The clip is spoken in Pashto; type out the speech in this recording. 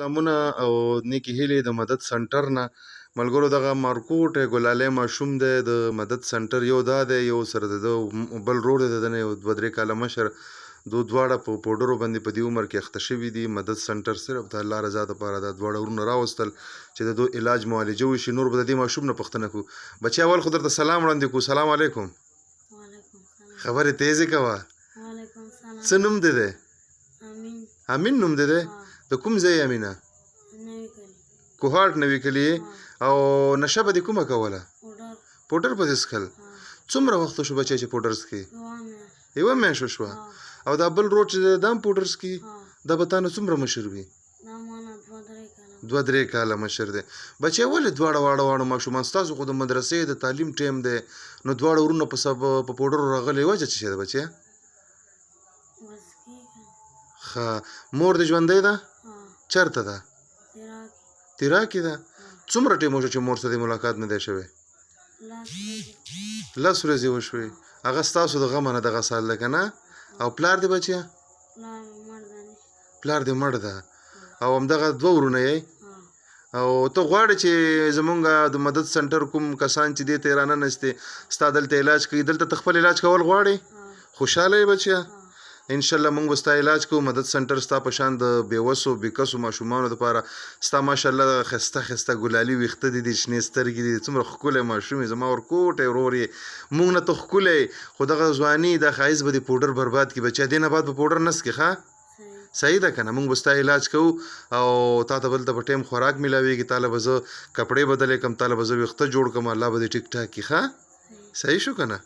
سلامونه او نیکی هیلې د مدد سنټر نه ملګرو. دغه مارکوټ ګلالی ماشوم دی د مدد سنټر. یو دا دی، یو سره د بل روډ دی، د نه یو 2-3 کاله مشر. دواړه په پوډرو باندې په دې عمر کې اخته شوي دي. مدد سنټر صرف د الله رضا دپاره دا دواړه ورونه راوستل چې د دو علاج معالجه وشي. نور به د دې ماشوم نه پوښتنه کوو. بچی اول خو درته سلام وړاندې کوو. سلام علیکم. خبرې تیزې کوه. څه نوم دی دی؟ امین نوم دی دی؟ د کوم ځای امینه؟ کوهاټ نوي کلي. او نشه به دې کومه کوله؟ پوډر به دې څښل. څومره وخت شو بچی چې پوډر څښې؟ یوه میاشت وشوه. او دا بل روډ چې دی دا هم پوډر څښي؟ دا به تا نه څومره مشر وي؟ 2-3 کاله مشر دی. بچی ولې دواړه واړه ماشومان؟ ستاسو خو د مدرسې د تعلیم ټیم دی، نو دواړه ورونه په پوډرو راغلې وجه څه شی ده بچیه؟ ښه. مور دې ژوندۍ ده؟ چېرته ده؟ تیرا کې ده. څومره ټیم وشو چې مور سره دې ملاقات نه دی شوی؟ 10 ورځې وشوې. هغه ستاسو د غمه نه دغه سال ده که نه؟ او پلار دې بچیه؟ پلار دې مړ ده. او همدغه 2 ورونه یې؟ او ته غواړې چې زمونږ د مدد سنټر کوم کسان چې دې ته یې راننستې ستا دلته علاج کوي، دلته ته خپل علاج کول غواړې؟ خوشحاله یې بچیه؟ انشاءالله موږ به ستا علاج کوو. مدد سنټر ستا په شان د بېوسو بېکسو ماشومانو دپاره. ستا ماشاءالله ښایسته ښایسته ګلالي ویښته دي، د شنې سترګې دي، څومره ښکلی ماشوم یې، زما ورکوټی ورور یې. موږ نه ته ښکلی، خو دغه ځواني دا ښایست به دې پوډر برباد کړي بچیه. دې نه بعد به پوډر نه څښې. ښه صحیح ده که نه؟ موږ به ستا علاج کوو او تا ته بلته په ټایم خوراک میلاویږي. تا له به زه کپړې بدلې کړم، تا له به زه ویښته جوړ کړم، الله به دې ټیک ټاک کړي. ښه صحیح شو که نه؟